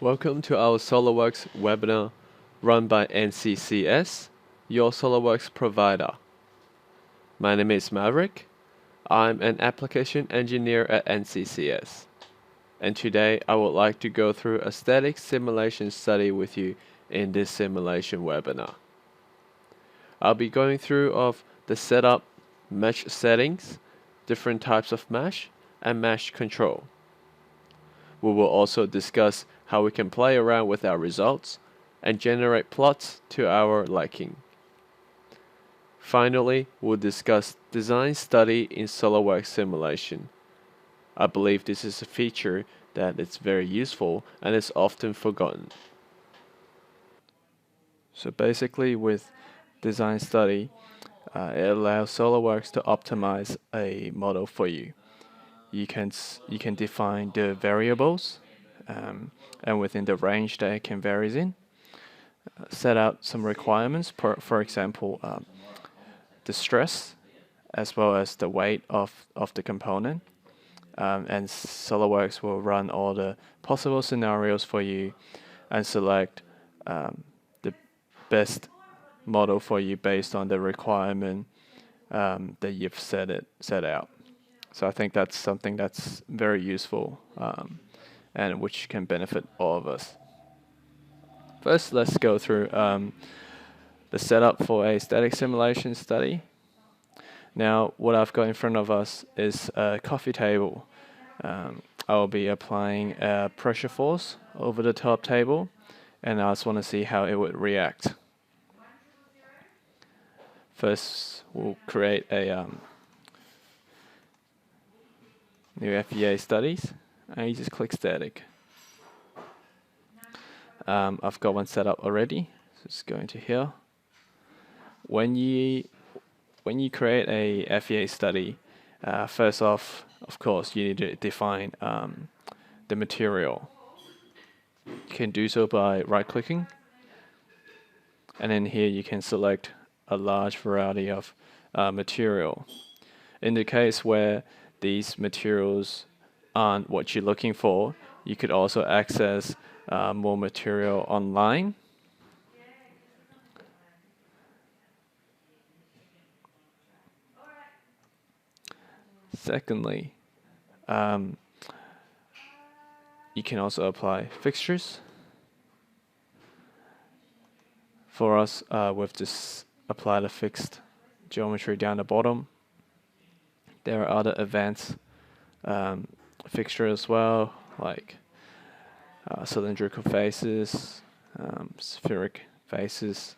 Welcome to our SolidWorks webinar run by NCCS, your SolidWorks provider. My name is Maverick. I'm an application engineer at NCCS. And today I would like to go through a static simulation study with you in this simulation webinar. I'll be going through of the setup, mesh settings, different types of mesh, and mesh control. We will also discuss how we can play around with our results and generate plots to our liking. Finally, we'll discuss design study in SolidWorks simulation. I believe this is a feature that is very useful and is often forgotten. So basically with design study, it allows SolidWorks to optimize a model for you. You can define the variables and within the range that it can vary in. Set out some requirements, for example, the stress as well as the weight of the component. And SolidWorks will run all the possible scenarios for you and select the best model for you based on the requirement that you've set out. So I think that's something that's very useful and which can benefit all of us. First, let's go through the setup for a static simulation study. Now, what I've got in front of us is a coffee table. I'll be applying a pressure force over the top table, and I just want to see how it would react. First, we'll create a new FEA studies, and you just click static. I've got one set up already, so just go into here. When you create a FEA study, first off, of course, you need to define the material. You can do so by right-clicking, and then here you can select a large variety of material. In the case where these materials aren't what you're looking for, you could also access more material online. Secondly, you can also apply fixtures. For us, we've just applied a fixed geometry down the bottom. There are other advanced fixtures as well, like cylindrical faces, spheric faces.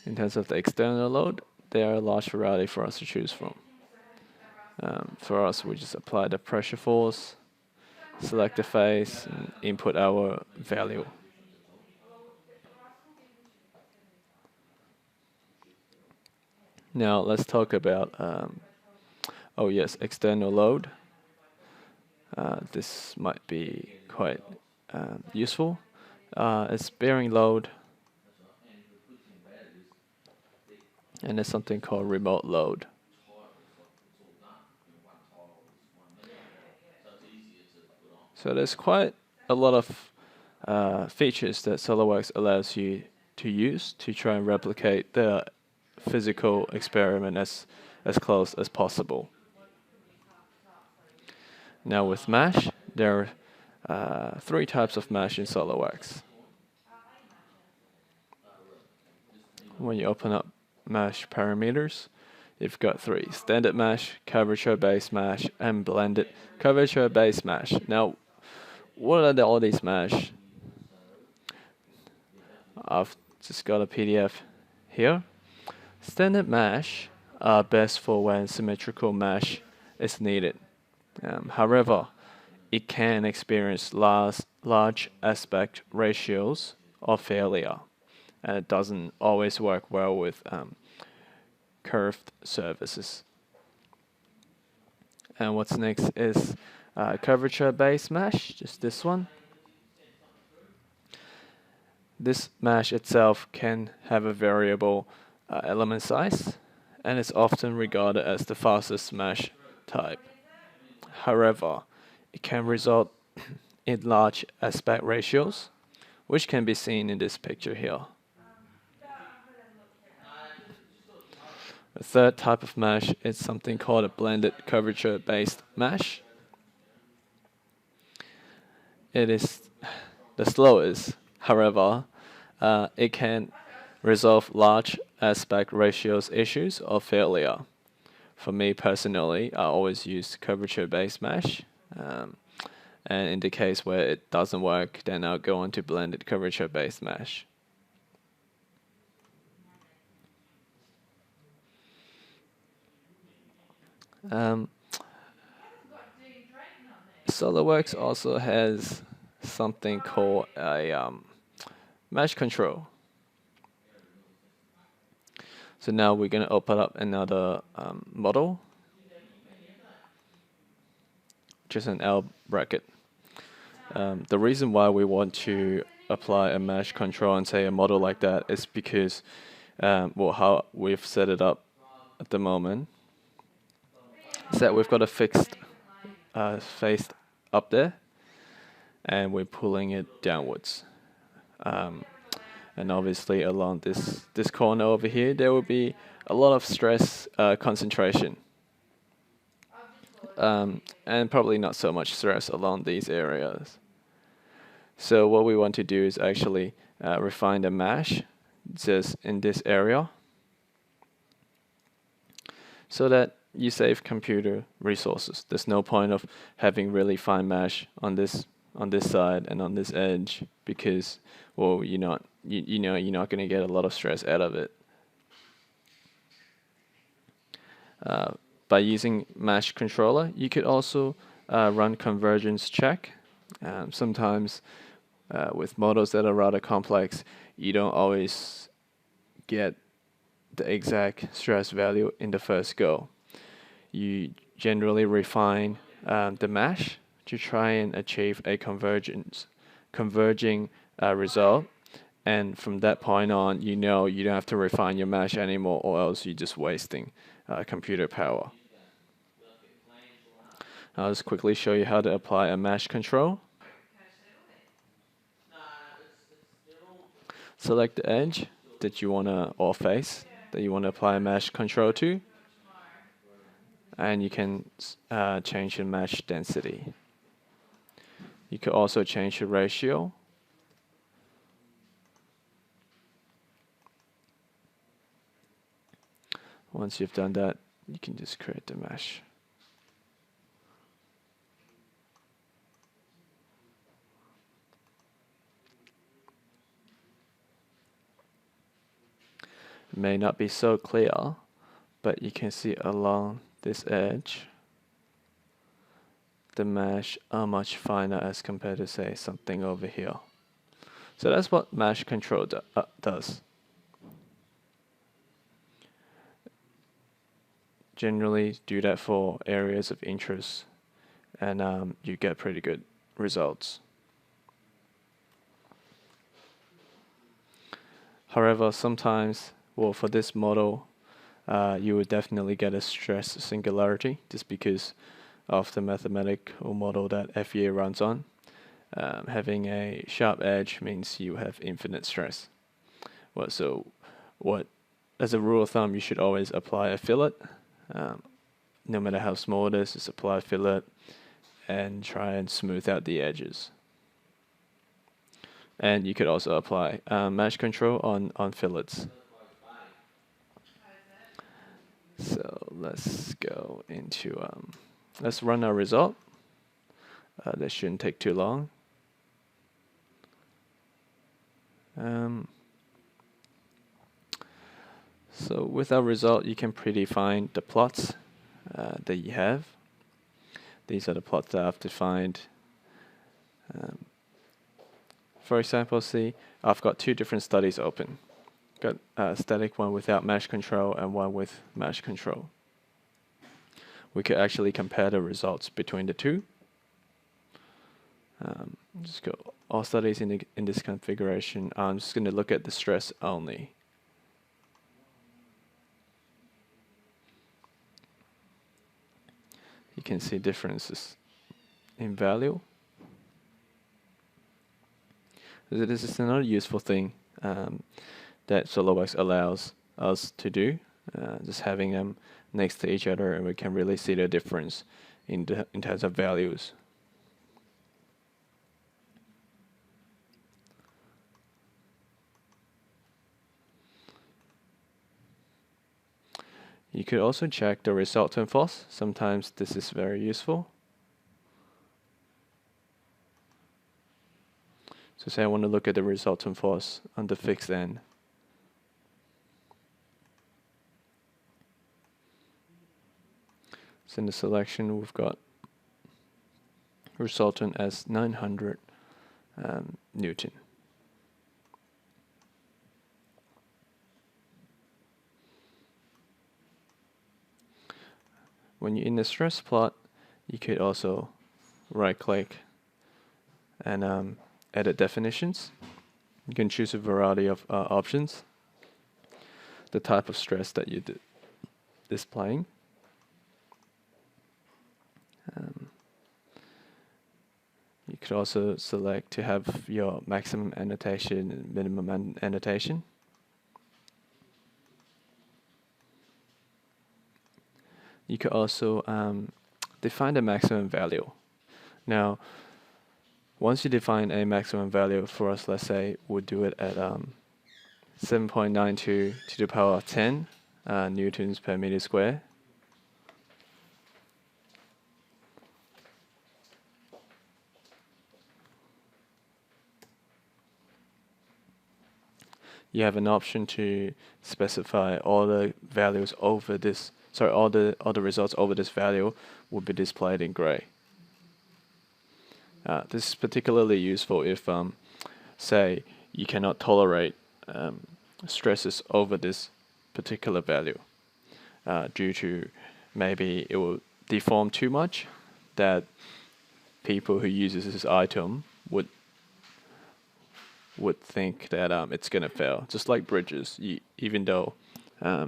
In terms of the external load, there are a large variety for us to choose from. For us, we just apply the pressure force, select the face, and input our value. Now let's talk about, external load. This might be quite useful. It's bearing load, and there's something called remote load. So there's quite a lot of features that SolidWorks allows you to use to try and replicate the physical experiment as close as possible. Now with mesh, there are 3 types of mesh in SolidWorks. When you open up mesh parameters, you've got 3: standard mesh, curvature-based mesh, and blended curvature-based mesh. Now, what are all these mesh? I've just got a PDF here. Standard mesh are best for when symmetrical mesh is needed. However, it can experience large aspect ratios of failure, and it doesn't always work well with curved surfaces. And what's next is curvature-based mesh, just this one. This mesh itself can have a variable element size, and it's often regarded as the fastest mesh type. However, it can result in large aspect ratios, which can be seen in this picture here. The third type of mesh is something called a blended curvature-based mesh. It is the slowest, however, it can resolve large aspect ratios issues or failure. For me personally, I always use curvature-based mesh. And in the case where it doesn't work, then I'll go on to blended curvature-based mesh. SolidWorks also has something called a mesh control. So now we're going to open up another model, just an L bracket. The reason why we want to apply a mesh control and say a model like that is because, well, how we've set it up at the moment is that we've got a fixed face up there, and we're pulling it downwards. And obviously along this corner over here, there will be a lot of stress concentration. And probably not so much stress along these areas. So what we want to do is actually refine the mesh just in this area, so that you save computer resources. There's no point of having really fine mesh on this side and on this edge, because, well, you're not going to get a lot of stress out of it. By using mesh controller, you could also run convergence check. Sometimes with models that are rather complex, you don't always get the exact stress value in the first go. You generally refine the mesh to try and achieve a converging result. And from that point on, you don't have to refine your mesh anymore, or else you're just wasting computer power. I'll just quickly show you how to apply a mesh control. Select the edge that you want to, or face that you want to apply a mesh control to, and you can change the mesh density. You could also change the ratio. Once you've done that, you can just create the mesh. It may not be so clear, but you can see along this edge, the mesh are much finer as compared to, say, something over here. So that's what mesh control does. Generally do that for areas of interest, and you get pretty good results. However, sometimes, well, for this model, you would definitely get a stress singularity just because of the mathematical model that FEA runs on. Having a sharp edge means you have infinite stress. Well, so as a rule of thumb, you should always apply a fillet. No matter how small it is, just apply a fillet and try and smooth out the edges. And you could also apply mesh control on fillets. So let's go into, let's run our result. That shouldn't take too long. So with our result, you can predefine the plots that you have. These are the plots that I've defined. For example, see, I've got two different studies open. Got a static one without mesh control and one with mesh control. We could actually compare the results between the two. Just go all studies in this configuration. I'm just going to look at the stress only. You can see differences in value. So this is another useful thing that SolidWorks allows us to do. Just having them next to each other, and we can really see the difference in terms of values. You could also check the resultant force. Sometimes this is very useful. So say I want to look at the resultant force on the fixed end. So in the selection, we've got resultant as 900 Newton. When you're in the stress plot, you could also right-click and edit definitions. You can choose a variety of options, the type of stress that you're displaying. You could also select to have your maximum annotation and minimum annotation. You could also define the maximum value. Now, once you define a maximum value for us, let's say we'll do it at 7.92 to the power of 10 newtons per meter square. You have an option to specify all the values over this. Sorry, all the results over this value will be displayed in gray. This is particularly useful if, say, you cannot tolerate stresses over this particular value due to maybe it will deform too much that people who uses this item would think that it's going to fail. Just like bridges, even though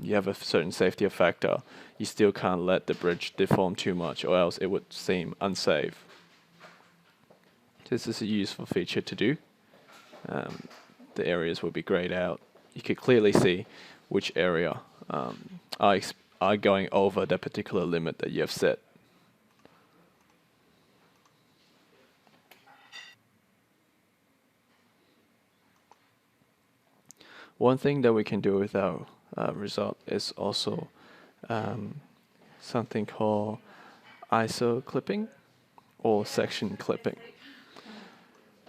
you have a certain safety factor, you still can't let the bridge deform too much or else it would seem unsafe. This is a useful feature to do. The areas will be grayed out. You can clearly see which area are going over the particular limit that you have set. One thing that we can do with our result is also something called ISO clipping or section clipping.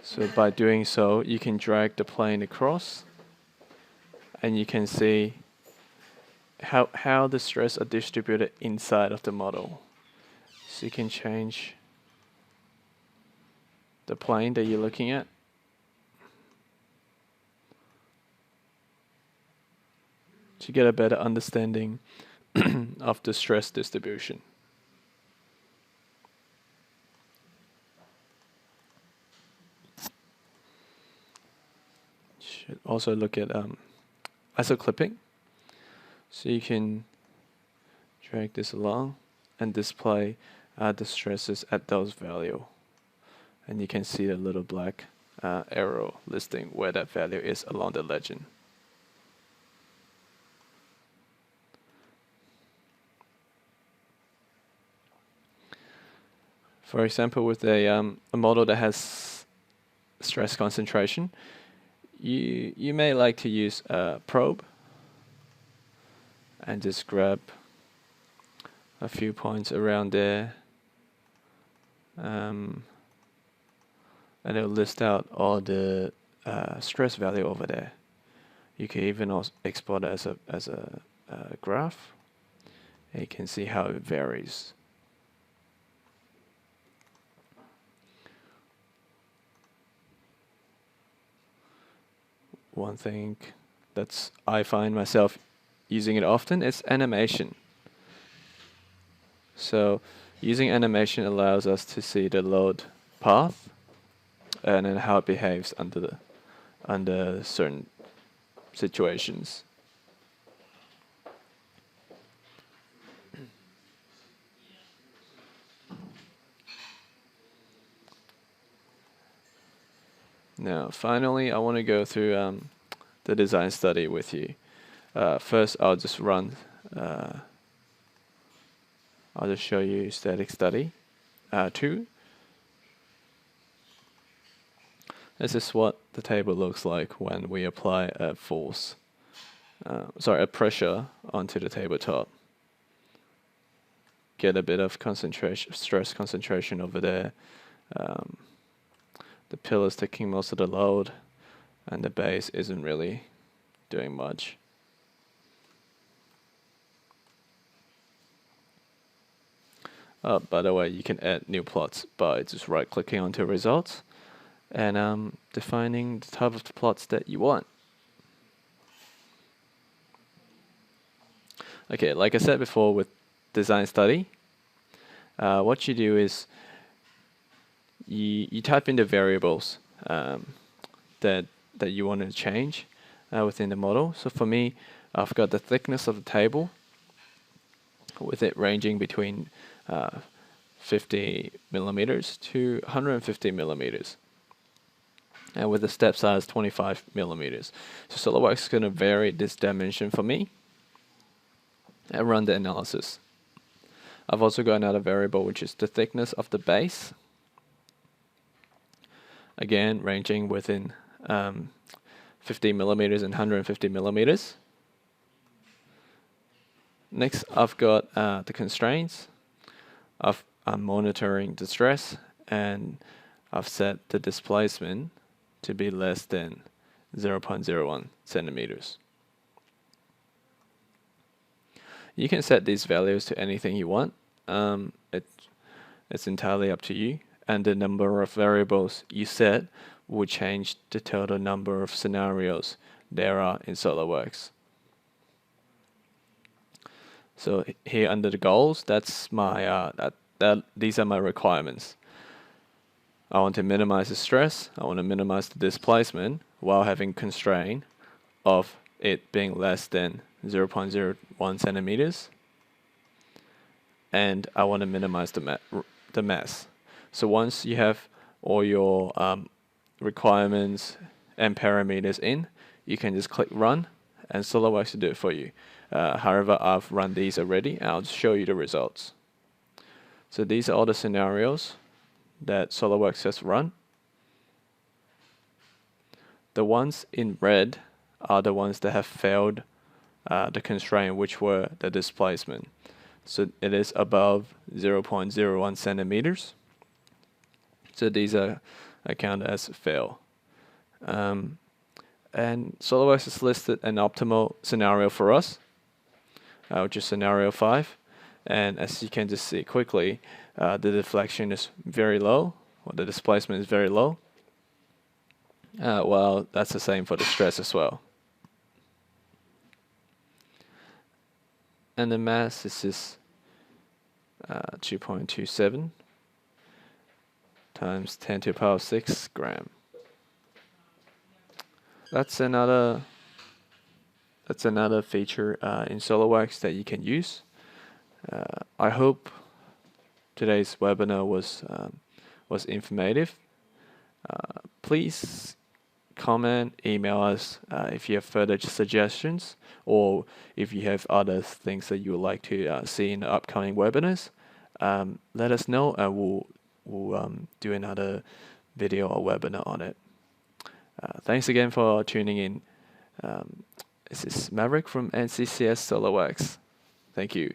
So by doing so, you can drag the plane across and you can see how the stress are distributed inside of the model. So you can change the plane that you're looking at. To get a better understanding of the stress distribution. Should also look at ISO clipping. So you can drag this along and display the stresses at those values. And you can see the little black arrow listing where that value is along the legend. For example, with a model that has stress concentration, you may like to use a probe and just grab a few points around there, and it'll list out all the stress value over there. You can even also export it as a graph, and you can see how it varies. One thing I find myself using it often is animation. So using animation allows us to see the load path and then how it behaves under certain situations. Now, finally, I want to go through the design study with you. First, I'll just show you static study 2. This is what the table looks like when we apply a a pressure onto the tabletop. Get a bit of stress concentration over there. The pillar's taking most of the load, and the base isn't really doing much. By the way, you can add new plots by just right-clicking onto results and defining the type of plots that you want. Okay, like I said before with design study, what you do is you type in the variables that you want to change within the model. So for me, I've got the thickness of the table, with it ranging between 50 millimeters to 150 millimeters, and with the step size 25 millimeters. So SolidWorks is going to vary this dimension for me and run the analysis. I've also got another variable, which is the thickness of the base, again ranging within 50 millimeters and 150 millimeters. Next, I've got the constraints. I'm monitoring the stress, and I've set the displacement to be less than 0.01 centimeters. You can set these values to anything you want. It's entirely up to you, and the number of variables you set will change the total number of scenarios there are in SolidWorks. So here under the goals, that's my these are my requirements. I want to minimize the stress. I want to minimize the displacement while having constraint of it being less than 0.01 centimeters, and I want to minimize the mass. So once you have all your requirements and parameters in, you can just click run, and SolidWorks will do it for you. However, I've run these already, and I'll just show you the results. So these are all the scenarios that SolidWorks has run. The ones in red are the ones that have failed the constraint, which were the displacement. So it is above 0.01 centimeters. So these are counted as fail. And SolidWorks has listed an optimal scenario for us, which is scenario 5. And as you can just see quickly, the deflection is very low, or the displacement is very low. Well, that's the same for the stress as well. And the mass is just 2.27 times 10 to the power 6 gram. That's another feature in SolidWorks that you can use. I hope today's webinar was informative. Please comment, email us if you have further suggestions, or if you have other things that you would like to see in the upcoming webinars. Let us know, and we'll do another video or webinar on it. Thanks again for tuning in. This is Maverick from NCCS SolidWorks. Thank you.